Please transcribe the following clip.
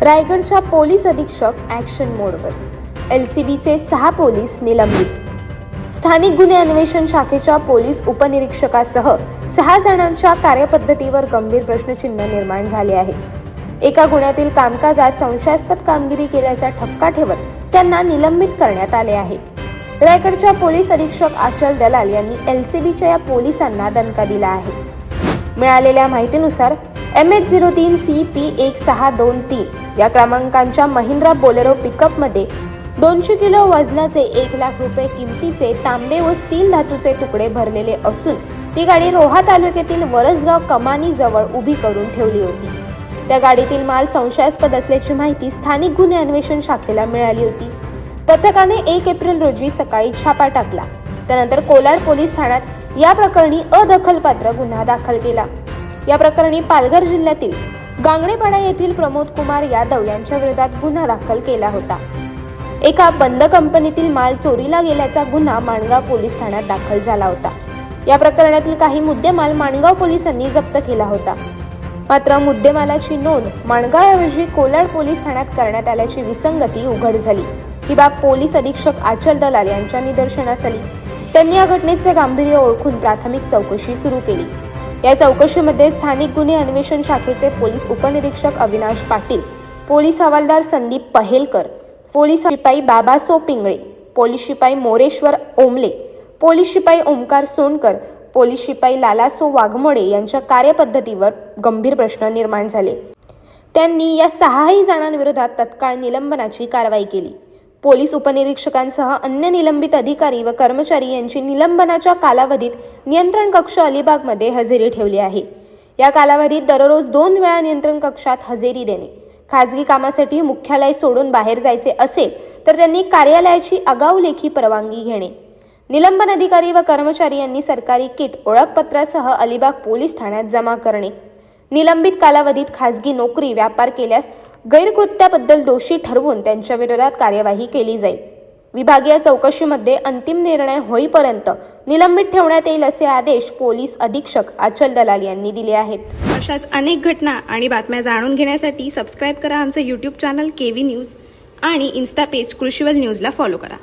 रायगडच्या पोलीस अधीक्षक ॲक्शन मोडवर, LCBचे 6 पोलीस निलंबित। स्थानिक गुन्हे अन्वेषण शाखेच्या पोलीस उपनिरीक्षकासह 6 जणांच्या कार्यपद्धतीवर गंभीर प्रश्नचिन्ह निर्माण झाले आहे। एका गुन्ह्यातील कामकाजात संशयास्पद कामगिरी केल्याचा ठपका ठेवत त्यांना निलंबित करण्यात आले आहे। रायगडच्या पोलीस अधीक्षक आचल दलाल यांनी LCBच्या या पोलिसांना दणका दिला आहे। मिळालेल्या माहितीनुसार MH03CP1623 या क्रमांकाच्या महिंद्रा बोलेरो पिकअपमध्ये 200 किलो वजनाचे 1 लाख रुपये किमतीचे तांबे व स्टील धातूचे तुकडे भरलेले असून ती गाडी रोहा तालुक्यातील वरसगाव कमानी जवळ उभी करून ठेवली होती। त्या गाडीतील माल संशयास्पद असल्याची माहिती स्थानिक गुन्हे अन्वेषण शाखेला मिळाली होती। पथकाने 1 एप्रिल रोजी सकाळी छापा टाकला। त्यानंतर कोलाड पोलीस ठाण्यात या प्रकरणी अदखलपात्र गुन्हा दाखल केला। या प्रकरणी पालघर जिल्ह्यातील गांगणेपाडा येथील प्रमोद कुमार यादव यांच्या विरोधात गुन्हा दाखल केला होता। एका बंद कंपनीतील माल चोरीला गेल्याचा गुन्हा माणगाव पोलीस ठाण्यात दाखल झाला होता। या प्रकरणातील काही मुद्देमाल माणगाव पोलिसांनी जप्त केला होता। मात्र मुद्देमालाची नोंद माणगावऐवजी कोलाड पोलीस ठाण्यात करण्यात आल्याची विसंगती उघड झाली। ही बाब पोलीस अधीक्षक आचल दलाल यांच्या निदर्शनास आली। त्यांनी या घटनेचे गांभीर्य ओळखून प्राथमिक चौकशी सुरू केली। या चौकशीमध्ये स्थानिक गुन्हे अन्वेषण शाखेचे पोलीस उपनिरीक्षक अविनाश पाटील, पोलीस हवालदार संदीप पहेलकर, पोलीस शिपाई बाबासो पिंगळे, पोलीस शिपाई मोरेश्वर ओमले, पोलीस शिपाई ओमकार सोनकर, पोलीस शिपाई लालासो वाघमोडे यांच्या कार्यपद्धतीवर गंभीर प्रश्न निर्माण झाले। त्यांनी या 6 जणांविरोधात तत्काळ निलंबनाची कारवाई केली। पोलीस उपनिरीक्षकांसह अन्य निलंबित अधिकारी व कर्मचारी यांची निलंबनाच्या कालावधीत नियंत्रण कक्ष अलिबागमध्ये हजेरी ठेवली आहे। या कालावधीत दररोज 2 वेळा नियंत्रण कक्षात हजेरी देणे, खासगी कामासाठी मुख्यालय सोडून बाहेर जायचे असेल तर त्यांनी कार्यालयाची आगाऊ लेखी परवानगी घेणे। निलंबन अधिकारी व कर्मचारी यांनी सरकारी किट ओळखपत्रासह अलिबाग पोलीस ठाण्यात जमा करणे। निलंबित कालावधीत खासगी नोकरी व्यापार केल्यास गैरकृत्याबद्दल दोषी ठरवून त्यांच्या विरोधात कार्यवाही केली जाईल। विभागीय चौकशीमध्ये अंतिम निर्णय होईपर्यंत निलंबित ठेवण्यात येईल असे आदेश पोलीस अधीक्षक आचल दलाल यांनी दिले आहेत। अशाच अनेक घटना आणि बातम्या जाणून घेण्यासाठी सबस्क्राईब करा आमचे YouTube चॅनल KV न्यूज आणि इन्स्टा पेज कृषीवल न्यूजला फॉलो करा।